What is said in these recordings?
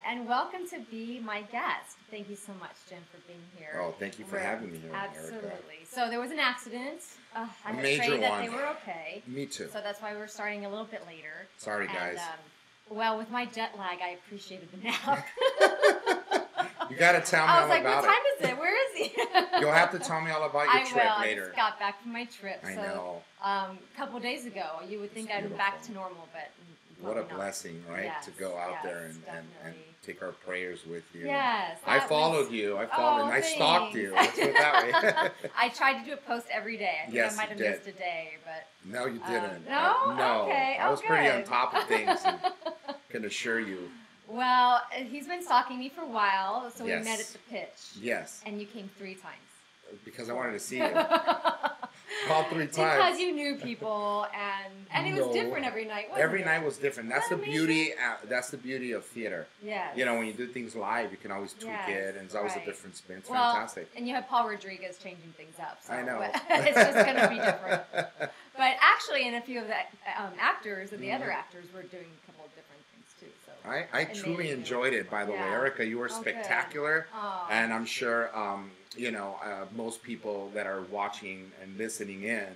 and welcome to be my guest. Thank you so much, Jim, for being here. Oh, thank you for having me here, Absolutely. Erika. So there was an accident. I A had major prayed that one. they were okay. Me too. So that's why we're starting a little bit later. Sorry, guys. Well, with my jet lag, I appreciated the nap. You got to tell me I all was like, about what time is it? Where is he? You'll have to tell me all about your trip I later. just got back from my trip. I so, know. A couple days ago, you would think It's I'd be back to beautiful. normal, but What a probably not. blessing, right? Yes, to go out yes, there and definitely. take our prayers with you. Yes. I that followed was- you. I followed and I stalked thanks. you. Let's put it that way. I tried to do a post every day. I think Yes, I might you have did. missed a day, but No, you didn't. no? No. Okay. I was pretty on good. top of things and can assure you. Well, he's been stalking me for a while, so Yes. we met at the pitch. Yes. And you came 3 times. Because I wanted to see you. All 3 times. Because you knew people, and it was No. different every night. Wasn't Every it? night was different. That's the Isn't that beauty. That's the beauty of theater. Yes. You know, when you do things live, you can always tweak Yes, it, and it's always right. a different spin. It's Well, fantastic. and you have Paul Rodriguez changing things up. So I know. it's just going to be different. But actually, and a few of the actors and the other actors were doing a couple of different things too. So I truly Amazing. enjoyed it. By the way, Yeah. Erika, you were Oh, good. spectacular, Oh, and I'm sure most people that are watching and listening in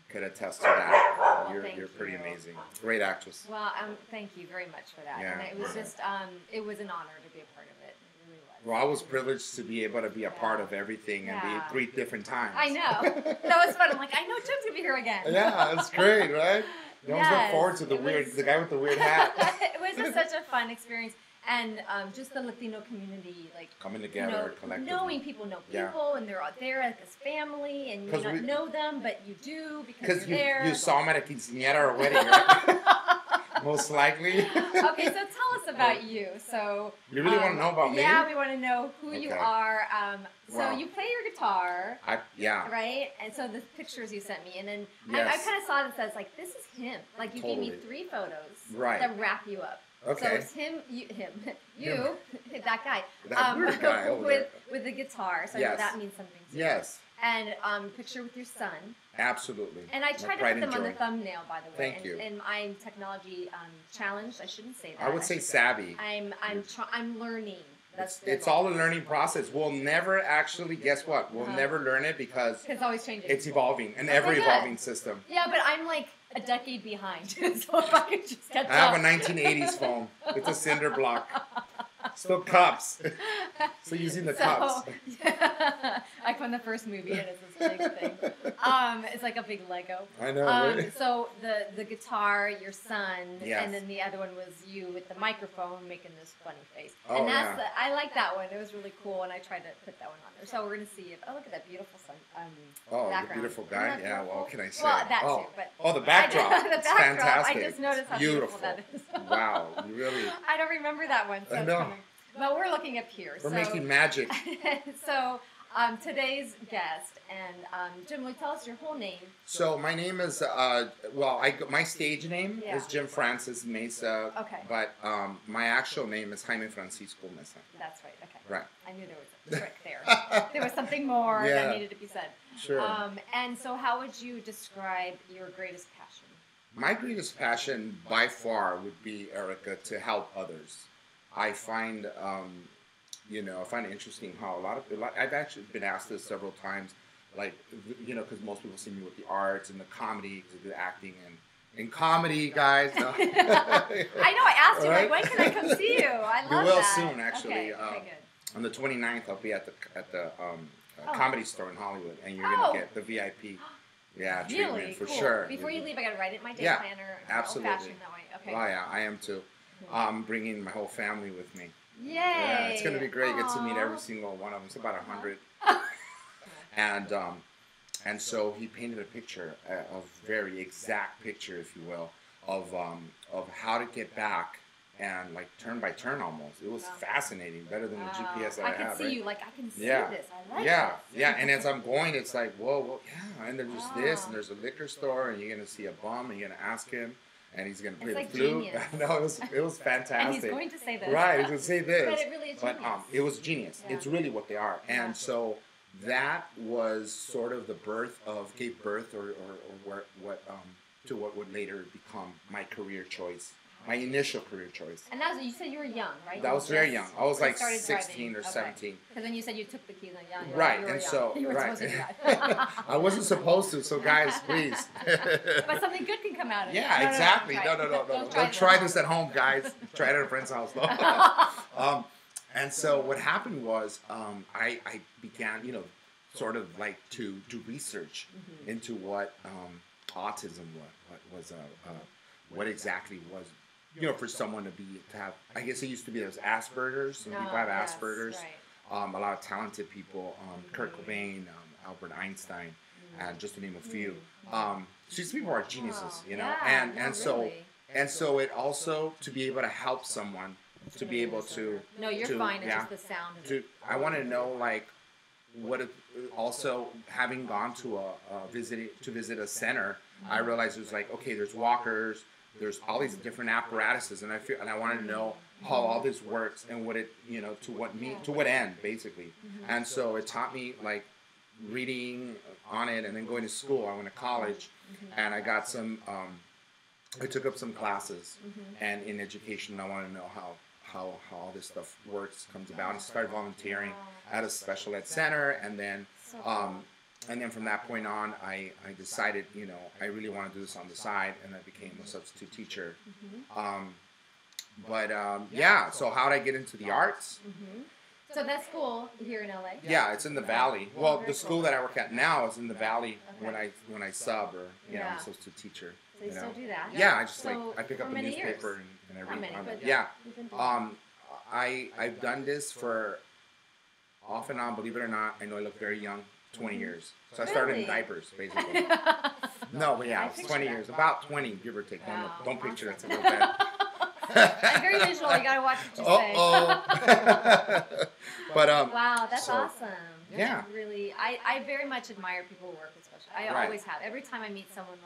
could attest to that. Oh, You're thank pretty you. amazing. Great actress. well, thank you very much for that. Yeah. And it was just, it was an honor to be a part of it. It really was. Well, I was privileged to be able to be a part of everything and Yeah. be 3 different times. I know. That was fun. I'm like, I know Jim's gonna be here again. Yeah, it's great, right? You always look Yes, forward to the guy with the weird hat. It was just such a fun experience, and just the Latino community, like Coming together collectively. knowing people know Yeah. people, and they're out there like this family, and you may 'Cause not we- know them, but you do because Because you're there. you saw him at a quinceañera or wedding, right? Most likely. Okay, so tell us about you. So You really want to know about me? Yeah, we want to know who you Okay. are. So Wow. you play your guitar, Yeah. right? And so the pictures you sent me, and then I Yes. kind of saw it says like, this is him. Like you gave me Totally. 3 photos Right. that wrap you up. Okay. So it's you, that guy, That weird guy over with the guitar. So Yes. that means something to you. Yes, And picture with your son. absolutely. And I My tried to pride put them and on the joy. thumbnail, by the way. Thank and, you. And I'm technology challenged. I shouldn't say that. I would say should savvy. I'm learning. That's It's all a learning process. We'll never actually, guess what? We'll never learn it because It's always changing. it's evolving, an Okay, ever-evolving good. system. Yeah, but I'm like a decade behind. So if I could just catch I have up. a 1980s phone. It's a cinder block. Still cups. Still using the cups. Like when the first movie and it's this big thing. It's like a big Lego. I know, right? So the guitar, your son, Yes. and then the other one was you with the microphone making this funny face. Oh, and that's yeah. I like that one. It was really cool, and I tried to put that one on there. So we're gonna see if look at that beautiful sun. Oh, the background. beautiful Isn't guy. that Yeah, beautiful? what can I say? Well, that oh. too, but Oh, the backdrop. the It's backdrop. fantastic. I just noticed how beautiful that is. Wow, you really. I don't remember that one. So I it's know. kinda- but we're looking up here. We're so, making magic. so today's guest, and Jim, will you tell us your whole name? So my name is my stage name Yeah. is Jim Francis Meza. Okay. But my actual name is Jaime Francisco Meza. That's right. Okay. Right. I knew there was a trick there. There was something more Yeah. that needed to be said. Sure. And so, how would you describe your greatest passion? My greatest passion by far would be, Erika, to help others. I find, I find it interesting how I've actually been asked this several times, like, because most people see me with the arts and the comedy, the acting, and in comedy, guys. No. I know. I asked you, Right? like, when can I come see you? I love will that. soon, actually. Okay, good. On the 29th, I'll be at the Oh. Comedy Store in Hollywood, and you're Oh. gonna get the VIP, treatment Really? for cool. sure. Before you leave, I got to write it in my day Yeah, planner. absolutely. Old-fashioned that way. Okay. Oh yeah, I am too. I'm bringing my whole family with me. Yay! Yeah, it's gonna be great. Get to meet Aw. every single one of them. It's about 100. And so he painted a picture, a very exact picture, if you will, of how to get back and like turn by turn almost. It was Wow. fascinating, better than the GPS that I, I can have. see right? you. Like I can see Yeah. this. I like Yeah, this. yeah, and as I'm going, it's like, whoa, yeah, and there's this, Wow. and there's a liquor store, and you're gonna see a bum, and you're gonna ask him, and he's gonna play It's the like flute. genius. No, it was fantastic. And he's going to say this. Right, he's gonna say this. But it really is But genius. it was genius. Yeah. It's really what they are, Yeah. and so that was sort of gave birth or what to what would later become my career choice. my initial career choice. And that was, you said you were young, right? That was very young. I was like started 16 driving. or 17. Because then you said you took the keys and young. Right, You were and young. so You were right. supposed to do that. I wasn't supposed to, so guys, please. But something good can come out of it. Yeah, exactly. No. Don't try this at home, guys. Try it at a friend's house. And so what happened was I began, sort of like to do research into what autism was, what exactly was, for someone to have. I guess it used to be there's Asperger's. Some people have Asperger's. Right. A lot of talented people, Kurt Cobain, Albert Einstein, just to name a few. These people are geniuses, and so it also to be able to help someone, to be able to. No, you're fine. It's just the sound of it. I want to know what it, also having gone to visit a center, I realized it was okay, there's walkers, there's all these different apparatuses, and I wanted to know how all this works and what it to what end basically. And so it taught me reading on it, and then going to school. I went to college, and I got some I took up some classes, and in education I wanted to know how all this stuff works, comes about, and started volunteering at a special ed center, and then from that point on, I decided, I really want to do this on the side, and I became a substitute teacher. So how did I get into the arts? So that school here in LA? Yeah, it's in the Valley. Well, the school that I work at now is in the Valley when I sub, or I'm a substitute teacher. So you still do that? Yeah, I just I pick up a newspaper and I read on it. Yeah. I've done this for off and on, believe it or not. I know I look very young, 20 years. So I started in diapers, basically. No, but yeah, it's 20 years. About 20, give or take. Don't picture that's a little bad. I'm very visual. You gotta watch what you say. But wow, that's awesome. Yeah. Really, I very much admire people who work with special. I always have. Every time I meet someone,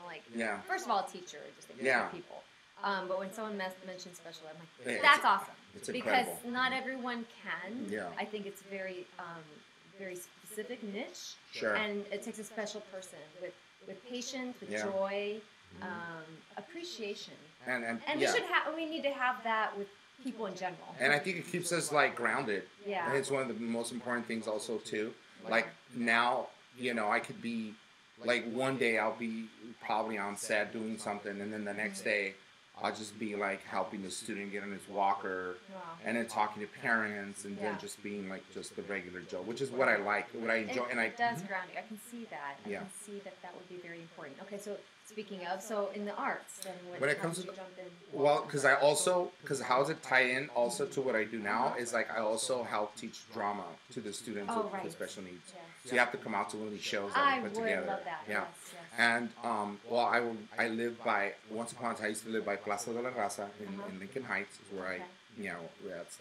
first of all, a teacher, just think of people. But when someone mentions special ed, I'm like, that's awesome. It's because incredible. Not everyone can. Yeah. I think it's very, very specific niche. Sure. And it takes a special person with patience, with joy, appreciation. And we need to have that with people in general. And I think it keeps us grounded. Yeah. And it's one of the most important things also too. Now, I could be one day I'll be probably on set doing something, and then the next day I'll just be helping the student get on his walker, and then talking to parents, and then just being just the regular Joe, which is what I like, what I enjoy. It does ground you. I can see that. I can see that would be very important. Okay, so speaking of, in the arts, then when it comes to because how does it tie in also to what I do now is I also help teach drama to the students with special needs. Yes. So you have to come out to one of these shows that we put together. Love that. Yeah. Yes. And I live by, once upon a time I used to live by Plaza de la Raza in Lincoln Heights, is where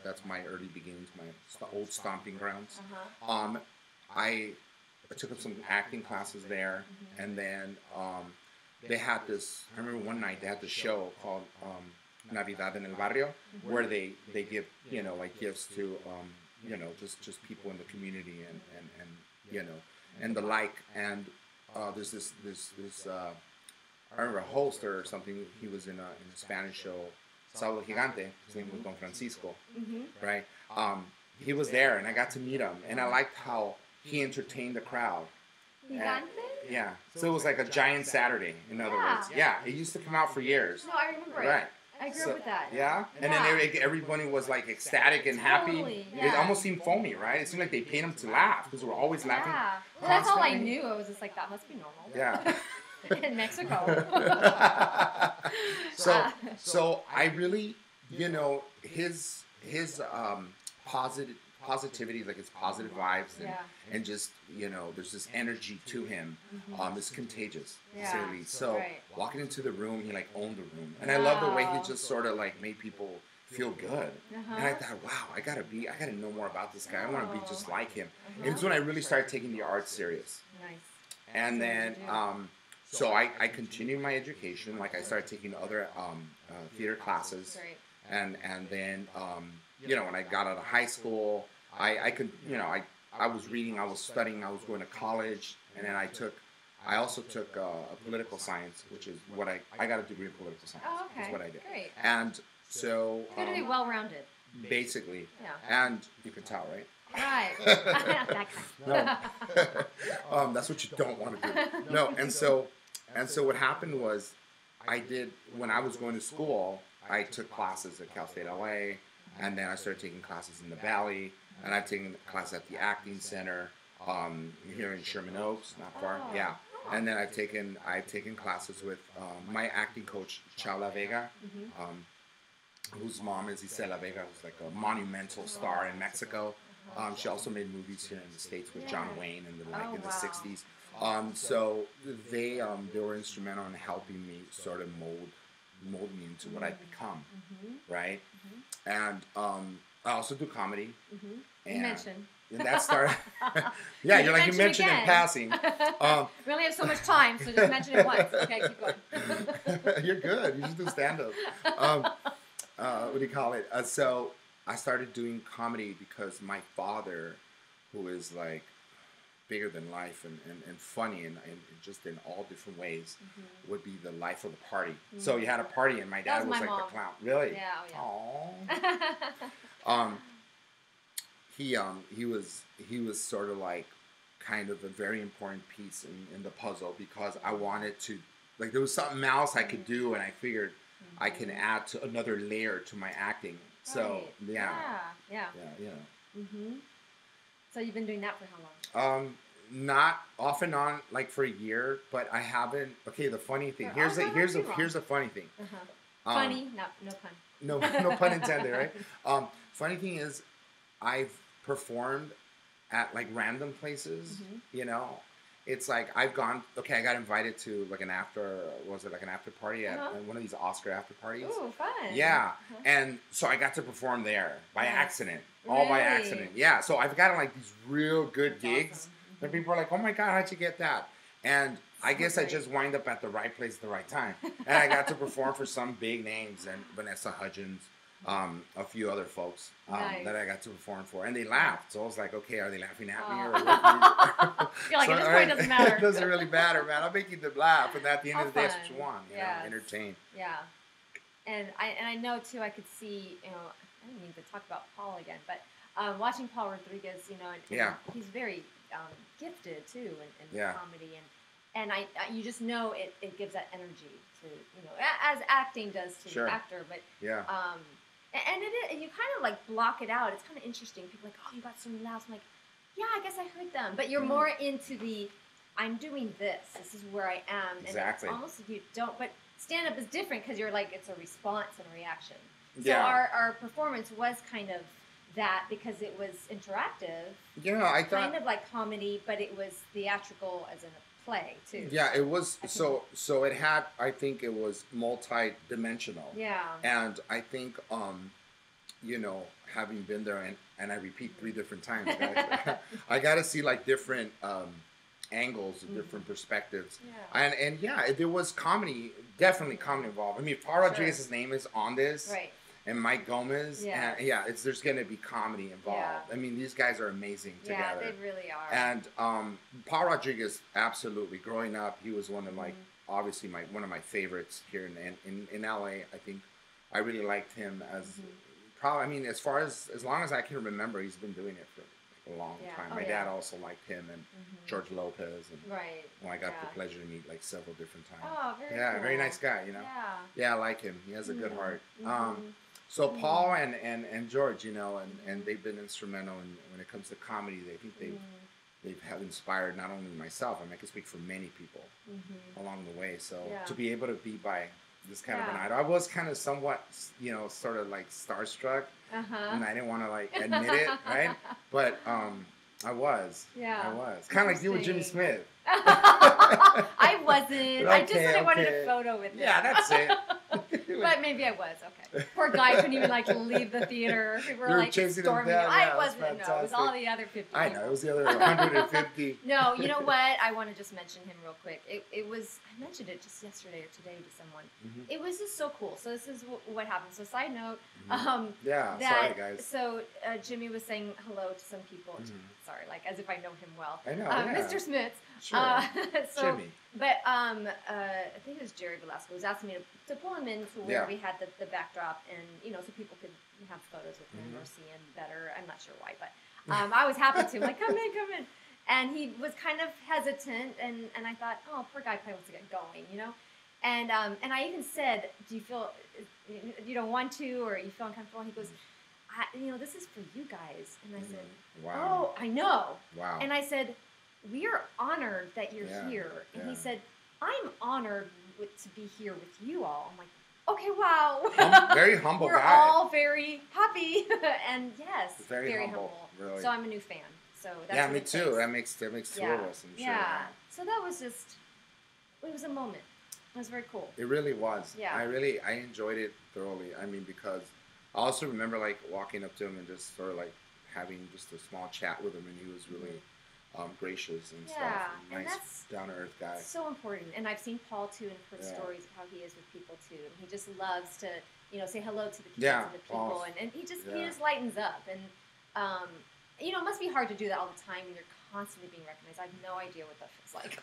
that's my early beginnings, my old stomping grounds. I took up some acting classes there, and then they had this, I remember one night they had this show called Navidad en el Barrio, where they give, gifts to, just people in the community and the like. And there's this I remember a host or something, he was in a Spanish show, Sábado Gigante, his name was Don Francisco, right? He was there, and I got to meet him, and I liked how he entertained the crowd. Gigante? Yeah. So it was like a giant Saturday, in other words. Yeah, it used to come out for years. No, I remember it. Right. I grew up with that. Yeah? And then everybody was ecstatic and happy. Yeah. It almost seemed phony, right? It seemed like they paid them to laugh, because we're always laughing. Yeah. Well, that's all I knew. I was just that must be normal. Yeah. In Mexico. So I really, his positivity, his positive vibes, and just, there's this energy to him. It's contagious, certainly. So walking into the room, he owned the room, and I love the way he just sort of made people feel good. And I thought, wow, I gotta know more about this guy. I want to be just like him. And it's when I really started taking the art serious. Nice. And then, so I continued my education. I started taking other theater classes, and then when I got out of high school, I was reading, I was studying, I was going to college, and then I also took political science, which is what I got a degree in political science. Oh, okay. That's what I did. Great. And So it's good to be well-rounded. Basically. Yeah. And you can tell, right? Right. That kind. No. That's what you don't want to do. No. And so what happened was, when I was going to school, I took classes at Cal State LA, and then I started taking classes in the Valley, and I've taken classes at the Acting Center here in Sherman Oaks, not far. Yeah. And then I've taken classes with my acting coach, Chao La Vega, whose mom is Isela Vega, who's like a monumental star in Mexico. She also made movies here in the States with John Wayne in the 60s. So they were instrumental in helping me sort of mold me into what I've become, right? And I also do comedy. You mentioned. And that started. Yeah, you mentioned in passing. We only have so much time, so just mention it once. Okay, keep going. You're good. You should do stand-up. What do you call it? So I started doing comedy because my father, who is like bigger than life and funny and just in all different ways, would be the life of the party. So you had a party and my dad was like mom. the clown. Really? Yeah. Aww. He was sort of like kind of a very important piece in the puzzle, because I wanted to, like, there was something else I could do, and I figured I can add to another layer to my acting. So yeah. So you've been doing that for how long? Not off and on, like for a year, but I haven't. Okay, the funny thing. Here's a funny thing. Funny, no pun. No pun intended, right? Funny thing is, I've performed at like random places. You know, it's like I got invited to like an after party at one of these Oscar after parties. Ooh, fun. Yeah, and so I got to perform there by accident, all by accident. Yeah, so I've gotten like these real good gigs. Awesome. And people are like, "Oh my God, how'd you get that?" And I guess I just wind up at the right place at the right time, and I got to perform for some big names and Vanessa Hudgens. A few other folks that I got to perform for, and they laughed. So I was like, okay, are they laughing at me or with me? You're like, at this point, it doesn't matter. It doesn't really matter, man. I'm making them laugh, and at the end of the day, that's what you want. You know, entertain. Yeah, and I know too. I could see, I didn't mean to talk about Paul again, but watching Paul Rodriguez, and he's very gifted too in comedy, and you just know it gives that energy to, as acting does to the actor, but and you kind of like block it out. It's kind of interesting. People are like, oh, you got so many laughs. I'm like, yeah, I guess I heard them, but you're more into I'm doing this. This is where I am, and it's almost like you don't. But stand up is different because you're like, it's a response and a reaction. So our performance was kind of that, because it was interactive. Yeah, I thought kind of like comedy, but it was theatrical as in a play too. Yeah, it was. So it had. I think it was multi-dimensional. Yeah. And I think, having been there, and I repeat 3 different times, I got to see like different angles, different perspectives. Yeah. And there was comedy, definitely comedy involved. I mean, Paul Rodriguez's name is on this. Right. And Mike Gomez, there's going to be comedy involved. Yeah. I mean, these guys are amazing together. Yeah, they really are. And Paul Rodriguez, absolutely. Growing up, he was one of my, obviously one of my favorites here in LA. I think I really liked him as probably. I mean, as long as I can remember, he's been doing it for a long time. My dad also liked him, and George Lopez, and I got the pleasure to meet like several different times. Oh, very cool. Very nice guy. Yeah, I like him. He has a good heart. So Paul and George, and they've been instrumental when it comes to comedy. I think they've inspired not only myself. I mean, I can speak for many people along the way. So to be able to be by this kind of an idol, I was kind of somewhat, sort of like starstruck, and I didn't want to like admit it, right? But I was. Yeah. I was kind of like you with Jimmy Smith. I wasn't. I just said I wanted a photo with him. Yeah, that's it. But maybe I was. Okay. Poor guy couldn't even like leave the theater. People were like storming him. I wasn't. No, it was all the other 50. I know. It was the other 150. No, you know what? I want to just mention him real quick. It was. I mentioned it just yesterday or today to someone. It was just so cool. So this is what happened. So side note. Sorry guys. So Jimmy was saying hello to some people. Sorry, like as if I know him well. I know. Mr. Smith. Sure. Jimmy. But I think it was Jerry Velasco was asking me to pull him in to where we had the backdrop, and so people could have photos with him or see him better. I'm not sure why, but I was happy to. I'm like, come in. And he was kind of hesitant, and I thought, oh, poor guy probably wants to get going, And I even said, do you feel you don't want to, or you feel uncomfortable? And he goes, this is for you guys. And I said, wow. Oh, I know. Wow. And I said, we are honored that you're here. And he said, I'm honored to be here with you all. I'm like, okay, wow. Very humble We're guy. We're all very happy. And yes, very humble. Really. So I'm a new fan. So that's yeah, me too. That makes two of us, I'm sure. Yeah. So that was it was a moment. It was very cool. It really was. Yeah. I enjoyed it thoroughly. I mean, because I also remember like walking up to him and just sort of like having just a small chat with him, and he was really gracious and stuff. And nice, down to earth guy. So important. And I've seen Paul too, and heard stories of how he is with people too. And he just loves to, say hello to the kids and the people, and he just lightens up. And it must be hard to do that all the time when you're constantly being recognized. I have no idea what that feels like.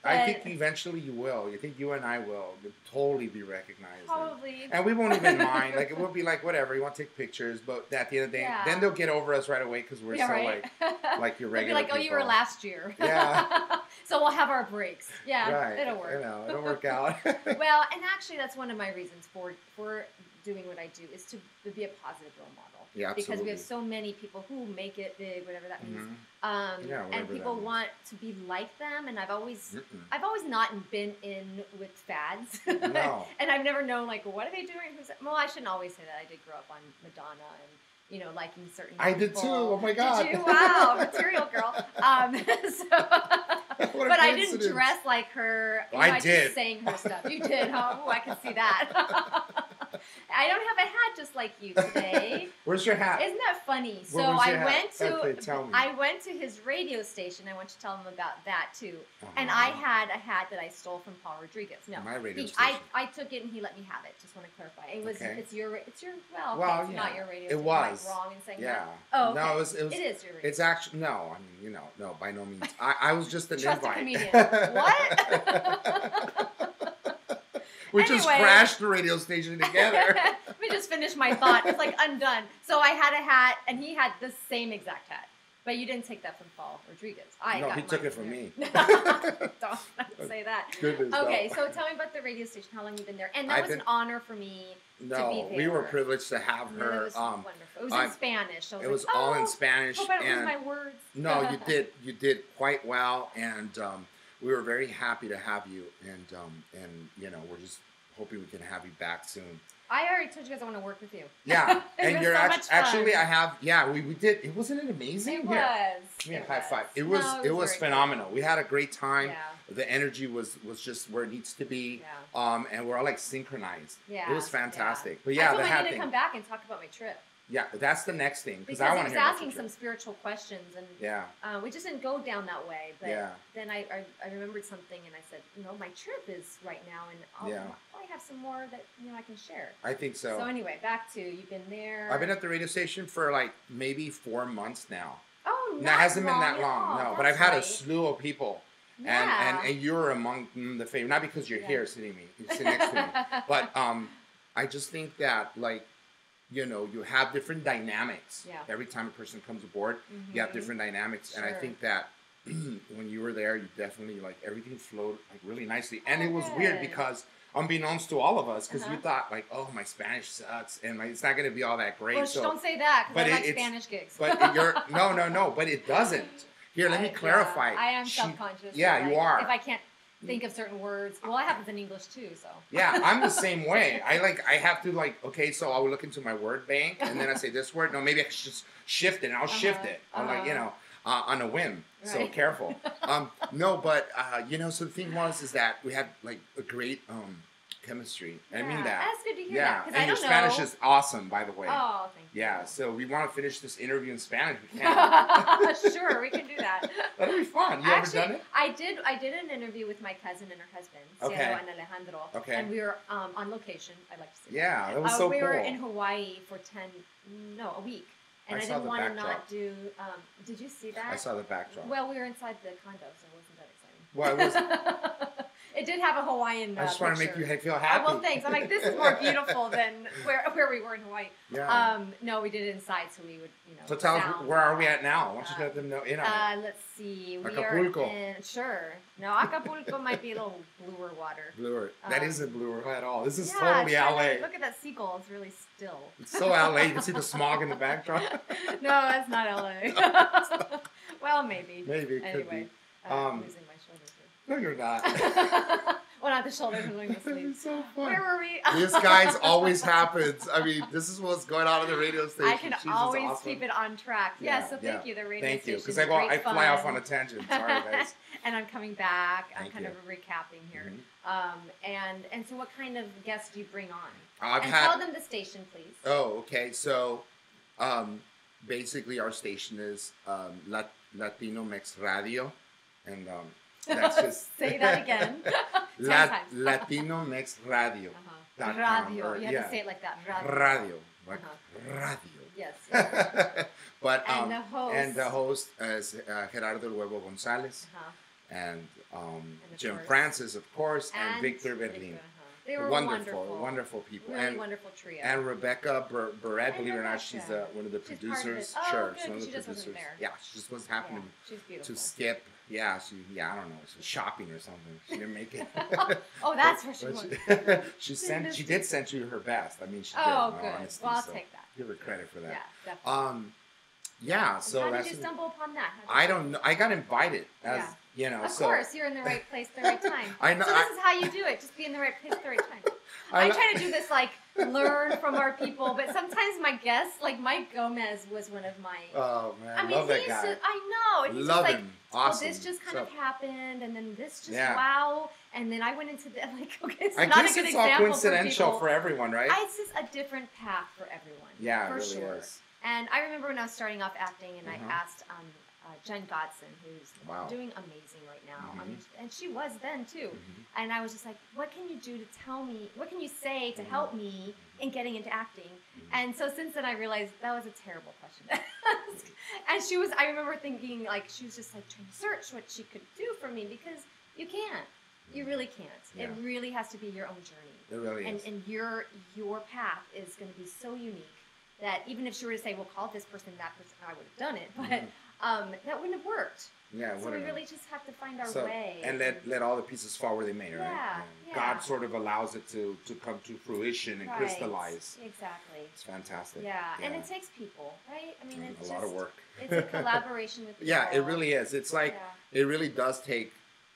I think eventually you will. I think you and I will totally be recognized. Probably. And we won't even mind. Like, it will be like, whatever, you want to take pictures, but at the end of the day, then they'll get over us right away because we're so like your regular They'll be like, people. oh, you were last year. Yeah. So we'll have our breaks. Yeah, right. It'll work. It'll work out. Well, and actually that's one of my reasons for doing what I do is to be a positive role model. Yeah, absolutely. Because we have so many people who make it big, whatever that means, and people want to be like them. And I've always not been in with fads, no. And I've never known like what are they doing? Well, I shouldn't always say that. I did grow up on Madonna and liking certain. I did too. Oh my God! Did you? Wow, material girl. But I didn't dress like her. I did. Just sang her stuff. You did, huh? Oh, I can see that. I don't have a hat just like you today. Where's your hat? Isn't that funny? So I went to his radio station. I want to tell him about that too. And I had a hat that I stole from Paul Rodriguez. No, my radio station. I took it and he let me have it. Just want to clarify. It was it's your it's not your radio station. It was. Am I wrong in saying that? Oh, okay. No, it is your radio. It's actually no. I mean, no, by no means. I was just an Trust invite. a comedian. What? We just crashed the radio station together. Let me just finish my thought. It's like undone. So I had a hat, and he had the same exact hat. But you didn't take that from Paul Rodriguez. He took it from me. Don't say that. Goodness, okay, so tell me about the radio station. How long you've been there? And that was an honor for me to be there. We were privileged to have her. It was wonderful. It was in Spanish. So it was all in Spanish. Hope I don't lose my words. No, you did quite well, and we were very happy to have you. And we're just hoping we can have you back soon. I already told you guys I want to work with you. Yeah, and you're so actually I have. Yeah, we did. It wasn't it amazing? It was. Give me a high five. It was phenomenal. Cool. We had a great time. Yeah. The energy was just where it needs to be. Yeah. And we're all like synchronized. Yeah. It was fantastic. Yeah. But I need to come back and talk about my trip. Yeah, that's the next thing because I want to hear asking some spiritual questions and we just didn't go down that way. But then I remembered something and I said, my trip is right now and I'll probably have some more that I can share. I think so. So anyway, back to you've been there. I've been at the radio station for like maybe 4 months now. Oh, it hasn't been that long, no. But I've had a slew of people. Yeah. And you're among the favorite, not because you're here sitting next to me, but I just think that like. You have different dynamics. Yeah. Every time a person comes aboard, you have different dynamics. Sure. And I think that when you were there, you definitely, like, everything flowed, like, really nicely. And it was weird because, unbeknownst to all of us, because you thought, like, oh, my Spanish sucks, and it's not going to be all that great. Well, don't say that, because I like Spanish gigs. But no, but it doesn't. Here, let me clarify. I am self-conscious. Yeah, you are. If I can't think of certain words. Well, that happens in English too, so. Yeah, I'm the same way. I have to okay, so I will look into my word bank and then I say this word. No, maybe I should just shift it and I'll shift it. I'm on a whim. Right. So careful. No, but so the thing is that we had like a great chemistry. I mean that. That's good to hear that. And your Spanish is awesome, by the way. Oh, thank you. Yeah, so we want to finish this interview in Spanish. We can. Sure, we can do that. That'll be fun. You ever done it? I did an interview with my cousin and her husband, Cielo and Alejandro. Okay. And we were on location. I like to say. Yeah, that was so cool. We were in Hawaii for a week. And I didn't want to not do. Did you see that? I saw the backdrop. Well, we were inside the condo, so it wasn't that exciting. Well, it wasn't. It did have a Hawaiian I just want to make you feel happy. Oh, well, thanks. I'm like, this is more beautiful than where we were in Hawaii. Yeah. No, we did it inside, so we would, So tell us, where are we at now? Why don't you let them know? Let's see. Acapulco. Sure. No, Acapulco might be a little bluer water. Bluer. That isn't bluer at all. This is totally LA. Look at that seagull. It's really still. It's so LA. You can see the smog in the backdrop. No, that's not LA. Well, maybe. Maybe it could be. I'm losing my shoulders here. No, you're not. Well, not the shoulders, I'm losing the sleeves. It's so fun. Where were we? This, guys, always happens. I mean, this is what's going on in the radio station. I can always keep it on track. Yeah, so thank you, the radio station. Thank you, because I fly off on a tangent. Sorry, guys. And I'm coming back. I'm kind of recapping here. And so what kind of guests do you bring on? Tell them the station, please. Oh, okay. So, basically, our station is Latino Mex Radio, and that's just say that again. Latino Mex Radio. Radio. You have to say it like that. Radio. Radio. Yes. But and the host is Gerardo Huevo Gonzalez, and Jim Francis, of course, and Victor Berlin. They were wonderful people. Really wonderful trio. And Rebecca Barrett, believe it or not, she's one of the producers. Sure, she's one of the producers. Yeah, she just was happening to skip. Yeah, I don't know, she was shopping or something. She didn't make it. Oh, that's where she was. She did send you her best. I mean, she did. Oh, good. Well, I'll take that. Give her credit for that. Yeah, definitely. Yeah, so how did you stumble upon that? I don't know. I got invited Of course, you're in the right place at the right time. I know. So this is how you do it. Just be in the right place at the right time. I try to do this, learn from our people, but sometimes my guests, like Mike Gomez was one of my... Oh, man, love that guy. I know. And he's love just him. Awesome. Oh, this just kind of happened, and then this just, wow. And then I went into the, okay, it's I not guess a good it's example all coincidental for everyone, right? It's just a different path for everyone. Yeah, for it really sure. is. And I remember when I was starting off acting, and I asked Jen Godson, who's doing amazing right now, and she was then too. And I was just like, what can you do to tell me? What can you say to help me in getting into acting? And so since then, I realized that was a terrible question to ask. And she was, I remember thinking, she was just trying to search what she could do for me, because you can't. You really can't. Yeah. It really has to be your own journey. It really is. And your path is going to be so unique that even if she were to say, well, call this person, that person, I would have done it. But that wouldn't have worked. Yeah, so we really just have to find our way. And let all the pieces fall where they may, right? Yeah. God sort of allows it to come to fruition and crystallize. Exactly. It's fantastic. Yeah, and it takes people, right? I mean, it's a lot of work. It's a collaboration with people. Yeah, it really is. It's it really does take...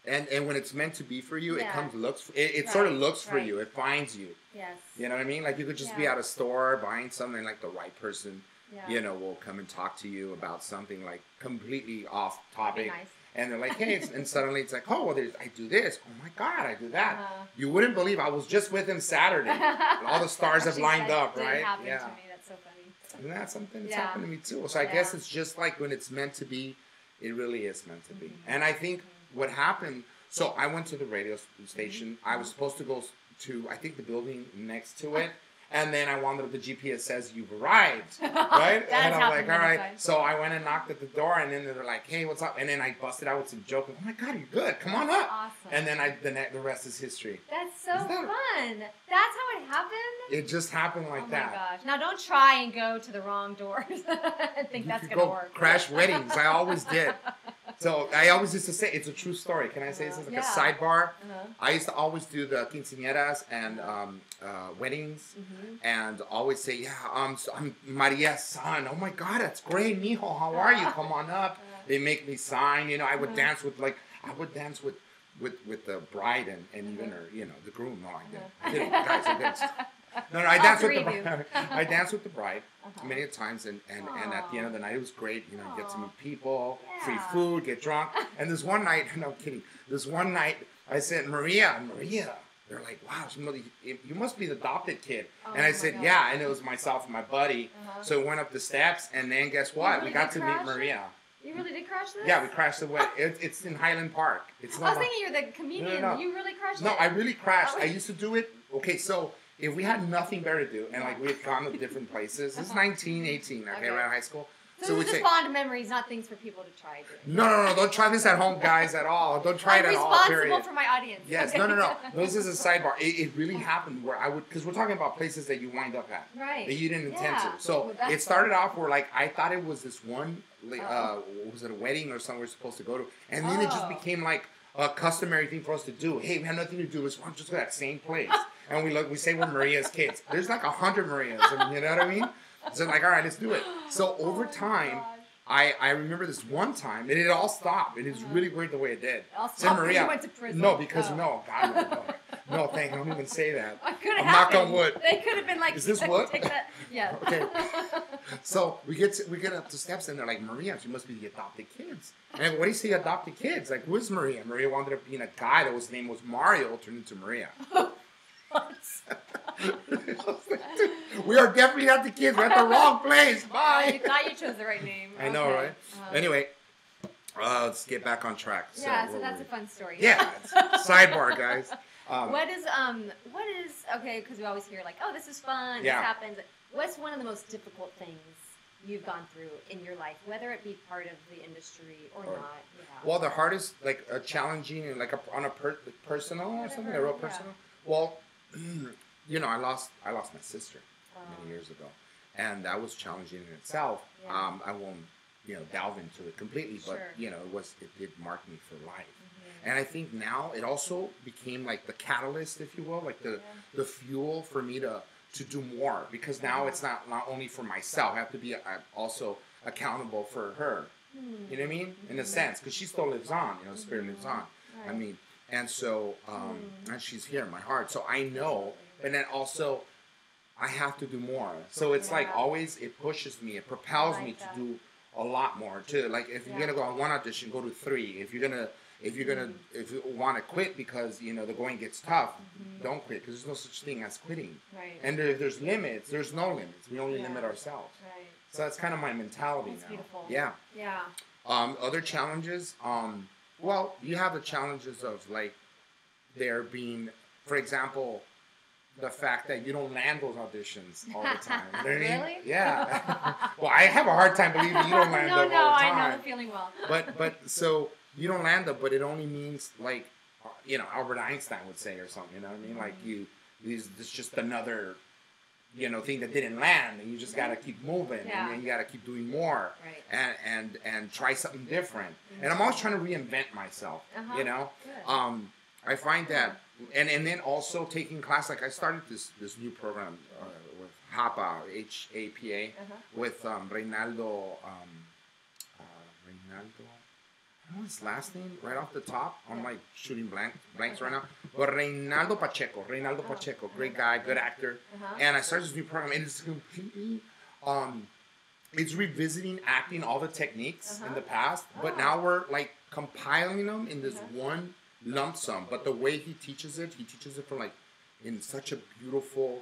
And when it's meant to be for you, it sort of looks for you. It finds you. Yes. You know what I mean? You could just be at a store buying something, the right person, will come and talk to you about something completely off topic. Nice. And they're like, hey, and suddenly it's like, oh, well, I do this. Oh my God, I do that. You wouldn't believe I was just with him Saturday. And all the stars have lined up, right? That did happen to me. That's so funny. Isn't that something that's happened to me too? So I guess it's just when it's meant to be, it really is meant to be. And I think what happened, so I went to the radio station. I was supposed to go to, I think, the building next to it. And then I wound up, the GPS says, you've arrived, right? And I'm like, all right. So I went and knocked at the door, and then they're like, hey, what's up? And then I busted out with some joke. Oh my God, you're good. Come on up. Awesome. And then the rest is history. That's so fun. That's how it happened? It just happened like that. Oh my gosh. Now don't try and go to the wrong doors and think that's going to work. Crash weddings. I always did. So I always used to say, it's a true story. Can I say this as a sidebar? I used to always do the quinceañeras and weddings, and always say, I'm Maria's son. Oh my God, that's great, mijo. How are you? Come on up. They make me sign. I would dance with with the bride and even her, the groom. No, I didn't. Guys, I didn't. No, I danced with the bride. I danced with the bride many times, and at the end of the night, it was great. You get to meet people, free food, get drunk. And this one night, no kidding, this one night, I said, Maria. They're like, wow, you must be the adopted kid. And I said, yeah, and it was myself and my buddy. So we went up the steps, and then guess what? We got to meet Maria. You really did crash this? Yeah, we crashed the wedding. It's in Highland Park. I was thinking you're the comedian. No. You really crashed it? No, I really crashed. I used to do it. Okay, so if we had nothing better to do, and we had gone to different places, this is 19, 18, right out of high school, So this is just fond memories, not things for people to try doing. No. Don't try this at home, guys, at all. Don't try it at all, period. I'm responsible for my audience. Yes, okay. No. This is a sidebar. It really happened where I would, because we're talking about places that you wind up at. Right. That you didn't intend to. So it started off where, like, I thought it was this one, was it a wedding or somewhere we're supposed to go to? And then it just became like a customary thing for us to do. Hey, we have nothing to do. Let's just go to that same place. And we say we're Maria's kids. There's like 100 Marias. I mean, you know what I mean? So like, all right, let's do it. So over time, I remember this one time, and it all stopped. It is really weird the way it did. It all stopped because you went to prison. No, because no, God, no. No, thank you. Don't even say that. I'm knock on wood. They could have been like, is this wood? Take that. Yeah. Okay. So we get up to steps, and they're like, Maria, she must be the adopted kids. And what do you say, adopted kids? Like, who's Maria? Maria wound up being a guy that his name was Mario, turned into Maria. What? We are definitely not the kids. We're at the wrong place. Bye. Now you chose the right name. I know, right? Anyway, let's get back on track. So that's a fun story. Yeah. Sidebar, guys. What is okay? Because we always hear like, oh, this is fun. This happens. What's one of the most difficult things you've gone through in your life, whether it be part of the industry or not? Yeah. Well, the hardest, like challenging, and like on a personal or something, a real personal. Well, you know, I lost my sister many years ago, and that was challenging in itself. Yeah. I won't, delve into it completely, but it did mark me for life. Mm-hmm. And I think now it also became like the catalyst, if you will, like the fuel for me to do more, because now it's not only for myself. I have to be also accountable for her. Mm-hmm. You know what I mean? In a sense, because she still lives on. Spirit lives on. Right. I mean. And so, and she's here in my heart. So I know, and then also, I have to do more. So it's like always, it pushes me, it propels me to do a lot more too. Like if you're gonna go on one audition, go to 3. If you want to quit because the going gets tough, don't quit, because there's no such thing as quitting. Right. And if there's limits, there's no limits. We only limit ourselves. Right. So that's kind of my mentality now. Beautiful. Yeah. Yeah. Other challenges. Well, you have the challenges of like there being, for example, the fact that you don't land those auditions all the time. You know what I mean? Really? Yeah. Well, I have a hard time believing you don't land them all the time. No, I know the feeling well. But so you don't land them, but it only means like, Albert Einstein would say or something. You know what I mean? Like it's just another thing that didn't land, and you just gotta keep moving, and you gotta keep doing more, and try something different. Mm-hmm. And I'm always trying to reinvent myself. Good. I find that, and then also taking class. Like I started this new program with HAPA, HAPA, with Reynaldo. I know his last name right off the top. I'm like shooting blanks right now. But Reynaldo Pacheco, great guy, good actor. And I started this new program, and it's completely, it's revisiting acting, all the techniques in the past, but now we're like compiling them in this one lump sum. But the way he teaches it from like in such a beautiful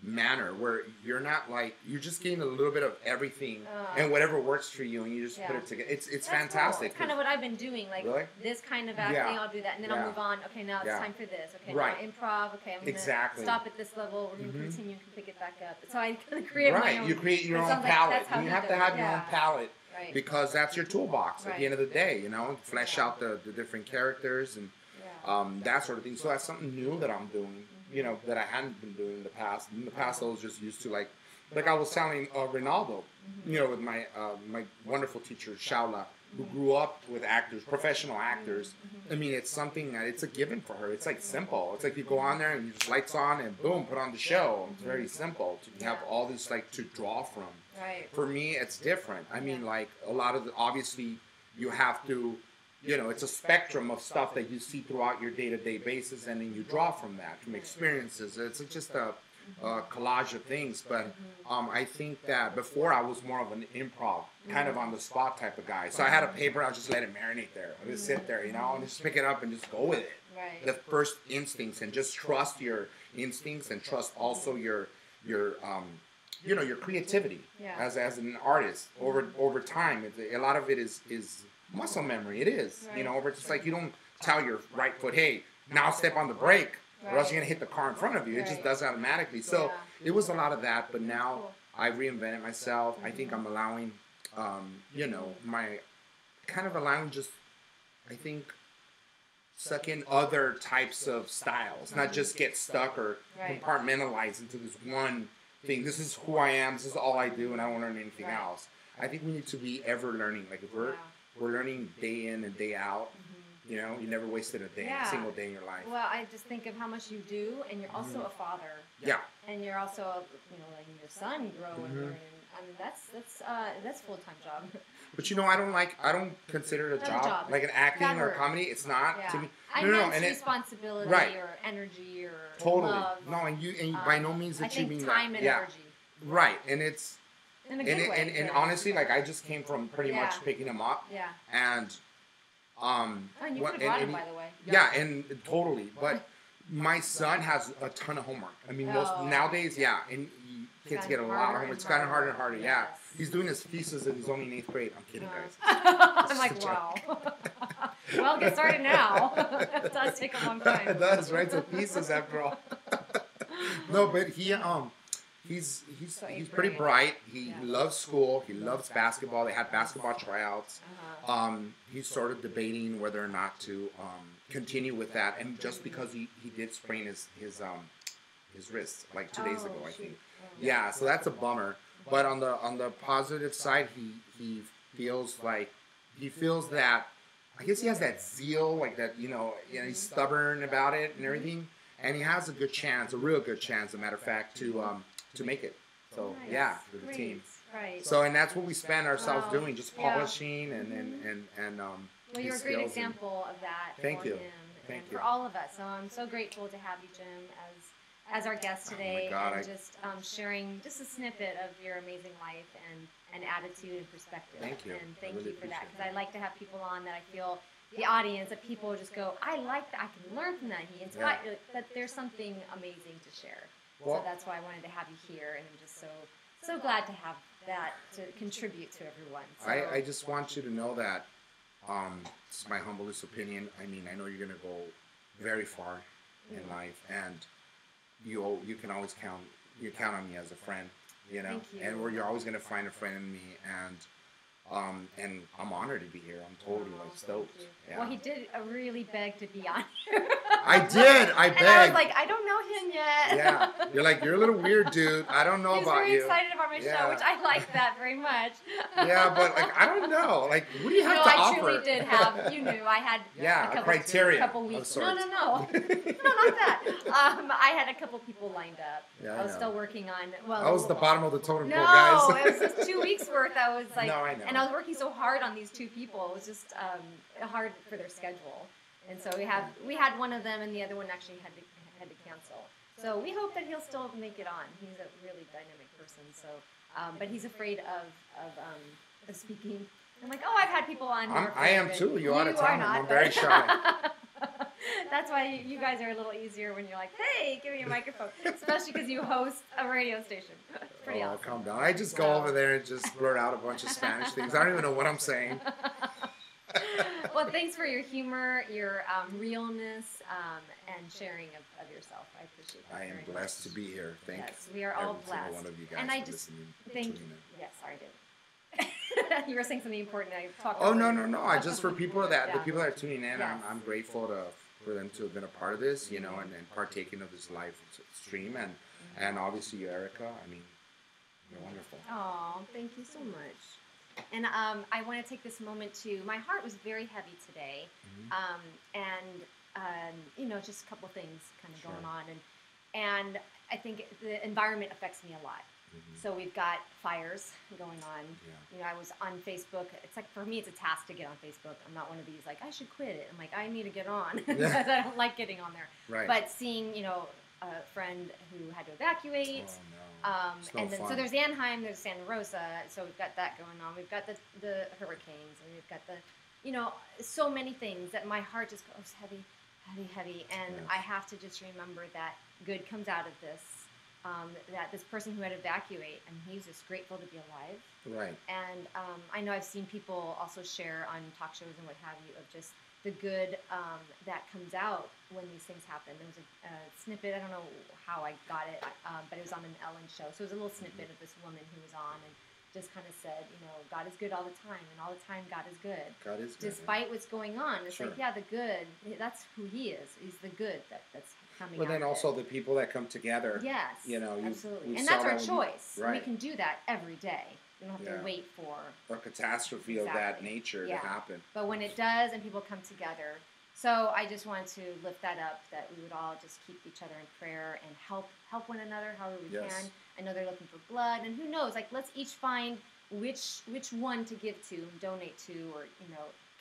manner where you're not like, you're just getting a little bit of everything and whatever works for you, and you just put it together. It's fantastic. Cool. It's kind of what I've been doing, like this kind of acting, I'll do that, and then I'll move on. Okay, now it's time for this. Okay, now improv. Okay, I'm gonna stop at this level. We're gonna continue and pick it back up. So I kind of create my own. You create your own palette. You have to have your own palette because that's your toolbox at the end of the day. Flesh out the different characters and that sort of thing. So that's something new that I'm doing. That I hadn't been doing in the past. In the past, I was just used to like I was telling Ronaldo, with my my wonderful teacher Shaula, who grew up with actors, professional actors. I mean, it's something that it's a given for her. It's like simple. It's like you go on there and you just lights on and boom, put on the show. It's very simple. You have all this like to draw from. Right. For me, it's different. I mean, like a lot of obviously you have to. It's a spectrum of stuff that you see throughout your day-to-day basis, and then you draw from that, from experiences. It's just a collage of things. But I think that before I was more of an improv, kind of on the spot type of guy. So I had a paper, I'll just let it marinate there. I'll just sit there, and just pick it up and just go with it. Right. The first instincts, and just trust your instincts, and trust also your creativity as an artist. Over time, a lot of it is muscle memory. It is, where it's just like you don't tell your right foot, hey, now step on the brake, or else you're gonna hit the car in front of you. It just does automatically. So it was a lot of that, but now I reinvented myself. I think I'm allowing you know, my kind of allowing just, I think, suck in other types of styles, not just get stuck or compartmentalize into this one thing. This is who I am. This is all I do, and I won't learn anything else. I think we need to be ever learning. Like if we're learning day in and day out. You know, you never wasted a single day in your life. Well, I just think of how much you do, and you're also a father. Yeah. And you're also, you know, letting your son grow and learn. I mean, that's full time job. But you know, I don't consider it a job. Like an acting or comedy. It's not to me. No, and responsibility or energy or love. No, and by no means that you mean that. Time and energy. Right, and it's in a good way. And honestly, like I just came from pretty much picking him up. Yeah. And and you could have brought him, by the way. Yeah, and totally. But my son has a ton of homework. I mean, most nowadays, and kids get a lot of homework. It's gotten harder and harder. Yes. Yeah, he's doing his thesis and he's only in 8th grade. I'm kidding, guys. I'm like, wow. Well, get started now. It does take a long time. It does, right? It's a thesis after all. No, but he's pretty bright. He loves school. He loves basketball. They had basketball tryouts. He's sort of debating whether or not to continue with that. And just because he did sprain his wrist like 2 days ago, I think. Yeah, so that's a bummer. But on the positive side, he feels that I guess he has that zeal, like that, you know, he's stubborn about it and everything. And he has a real good chance, as a matter of fact, to make it. So for the team. Right. So and that's what we spend ourselves doing, just polishing and well, you're a great example of that. Thank you. Thank you. For all of us. So I'm so grateful to have you, Jim, as our guest today, and just sharing just a snippet of your amazing life and attitude and perspective. Thank you. And thank you for that, because I like to have people on that I feel the audience, that people just go, I like that, I can learn from that. He inspired that there's something amazing to share. Well, so that's why I wanted to have you here, and I'm just so glad to have that to contribute to everyone. So, I just want you to know that it's my humblest opinion. I mean, I know you're gonna go very far in life, and you can always count on me as a friend, you know. Thank you. And you're always gonna find a friend in me, and I'm honored to be here. I'm totally stoked. Yeah. Well, he did really beg to be on here. I did. I begged. And I was like, I don't know him yet. Yeah. You're a little weird, dude. I don't know about you. He's very excited about my show, which I like that very much. Yeah, but I don't know. What do you have to offer? I truly did have. You knew I had. A criteria. A couple weeks. No, not that. I had a couple people lined up. Yeah, I was still working on. Well, I was the bottom of the totem pole, guys. No, it was just 2 weeks worth. I was like, no, I know. And I was working so hard on these two people. It was just hard for their schedule. And so we had one of them, and the other one actually had to cancel. So we hope that he'll still make it on. He's a really dynamic person. So, but he's afraid of speaking. I'm like, I've had people on here. I am too. You ought to tell him. I'm very shy. That's why you guys are a little easier when you're like, hey, give me a microphone. Especially because you host a radio station. Pretty awesome. Calm down. I just go over there and just blurt out a bunch of Spanish things. I don't even know what I'm saying. Well, thanks for your humor, your realness, and sharing of yourself. I appreciate that. I am blessed to be here. Yes, we are all blessed. One of you guys and I just think, yes, sorry, I did. You were saying something important. I talked. Oh no! I just for people the people that are tuning in, I'm grateful for them to have been a part of this, you know, and partaking of this live stream, and obviously you, Erika. I mean, you're wonderful. Oh, thank you so much. And I want to take this moment to. My heart was very heavy today, and you know, just a couple things kind of going on, and I think the environment affects me a lot. So we've got fires going on. Yeah. You know, I was on Facebook. It's like, for me, it's a task to get on Facebook. I'm not one of these like, I should quit it. I'm like, I need to get on because I don't like getting on there. Right. But seeing, you know, a friend who had to evacuate. Oh, no. And then so there's Anaheim, there's Santa Rosa. So we've got that going on. We've got the hurricanes, and we've got the, you know, so many things that my heart just goes heavy. And I have to just remember that good comes out of this. That this person who had to evacuate, and he's just grateful to be alive. Right. And I know I've seen people also share on talk shows and what have you of just the good that comes out when these things happen. There was a snippet, I don't know how I got it, but it was on an Ellen show. So it was a little snippet of this woman who was on, and just kind of said, God is good all the time, and all the time God is good. God is good. Despite what's going on, it's like, yeah, the good, that's who He is. He's the good that's coming out. Well, then also the people that come together. Yes, absolutely. And that's our choice. Right. We can do that every day. You don't have to wait for a catastrophe of that nature to happen. But when it does and people come together, so I just wanted to lift that up, that we would all just keep each other in prayer and help one another however we can. I know they're looking for blood, and who knows? Like, let's each find which one to give to and donate to, or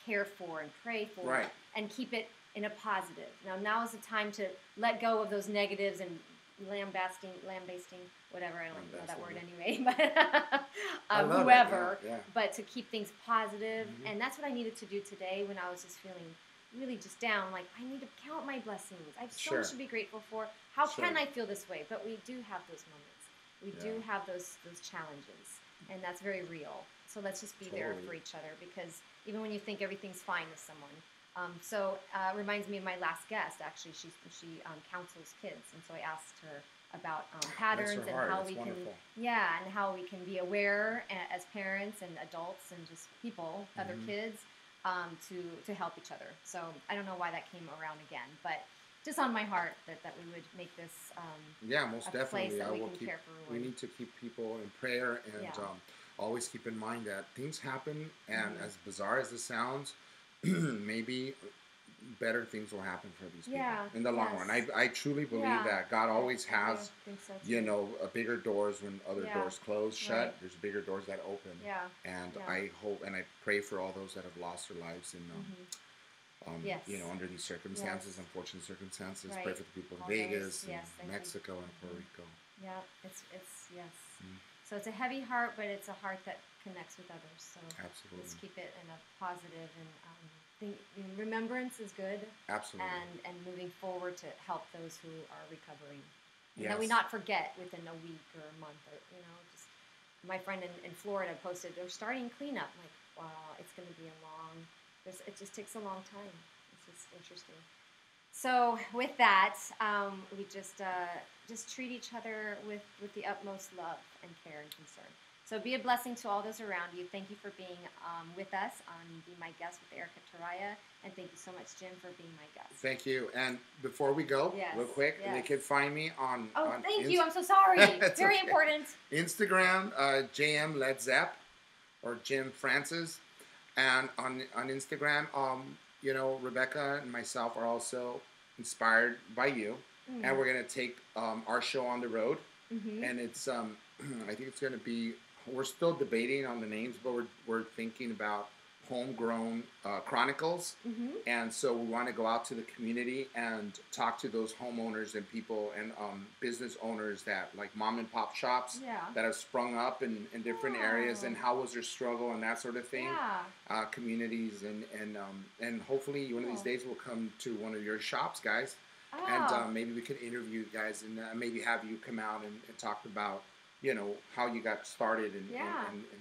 care for and pray for, and keep it in a positive. Now is the time to let go of those negatives and lambasting, whatever, I don't know that word anyway, but whoever, but to keep things positive. And that's what I needed to do today when I was just feeling really just down. Like, I need to count my blessings. I have so much to be grateful for. How can I feel this way? But we do have those moments. We do have those challenges, and that's very real. So let's just be there for each other, because even when you think everything's fine with someone. It reminds me of my last guest. Actually, she counsels kids, and so I asked her about patterns and how we can, and how we can be aware as parents and adults and just people, other kids, to help each other. So I don't know why that came around again, but just on my heart that we would make this most definitely. Place that care for everyone. We need to keep people in prayer, and always keep in mind that things happen, and as bizarre as this sounds, maybe better things will happen for these people in the long run. I truly believe that God always has, bigger doors when other doors close, shut. There's bigger doors that open. And I hope and I pray for all those that have lost their lives in, under these circumstances, unfortunate circumstances. Pray for the people in Vegas, and Mexico, and Puerto Rico. Yeah, it's So it's a heavy heart, but it's a heart that connects with others. So let's keep it in a positive, and remembrance is good. Absolutely. And moving forward to help those who are recovering. And that we not forget within a week or a month, or just my friend in Florida posted they're starting cleanup. I'm like, wow, it's going to be it just takes a long time. It's just interesting. So with that, we just treat each other with the utmost love and care and concern. So be a blessing to all those around you. Thank you for being with us on Be My Guest with Erika Toraya. And thank you so much, Jim, for being my guest. Thank you. And before we go, real quick, they can find me on... thank you. I'm so sorry. Very important. Instagram, JM Led Zepp, or Jim Francis. And on Instagram, Rebecca and myself are also inspired by you. And we're going to take our show on the road. And it's, I think it's going to be... We're still debating on the names, but we're thinking about Homegrown Chronicles. And so we want to go out to the community and talk to those homeowners and people and business owners that, like mom and pop shops that have sprung up in different areas, and how was their struggle and that sort of thing. Communities and hopefully one of these days we'll come to one of your shops, guys. And maybe we could interview you guys, and maybe have you come out and talk about how you got started in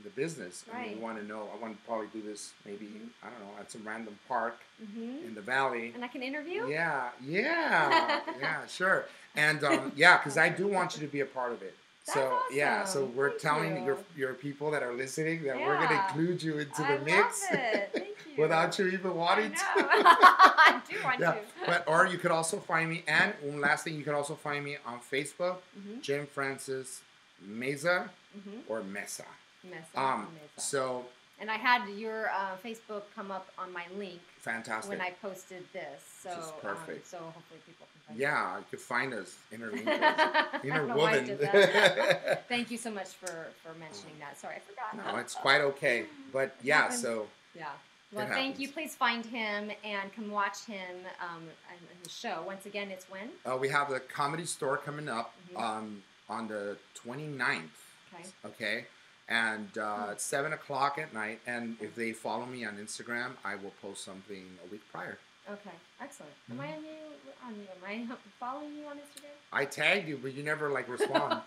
the business. And we want to know. I want to probably do this maybe, I don't know, at some random park in the valley. And I can interview? Yeah, sure. And because I do want you to be a part of it. That's awesome. So we're telling your people that are listening that we're going to include you into the mix. Love it. Thank you. Without you even wanting to. I do want to. Or you could also find me, and one last thing, you could also find me on Facebook, Jim Francis Meza, or Mesa. So. And I had your Facebook come up on my link. Fantastic. When I posted this, so which is perfect. So hopefully people can find it. You could find us interwoven. Thank you so much for mentioning that. Sorry, I forgot. No, it's quite okay. But so. Yeah. Well, thank you. Please find him and come watch him on his show. Once again, it's when? We have the Comedy Store coming up on the 29th. Okay. And it's 7 o'clock at night. And if they follow me on Instagram, I will post something a week prior. Okay. Excellent. Am I following you on Instagram? I tagged you, but you never respond.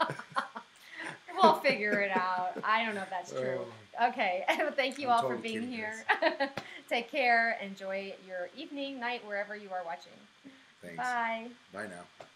We'll figure it out. I don't know if that's true. Okay. Thank you all for being here. Take care. Enjoy your evening, night, wherever you are watching. Thanks. Bye. Bye now.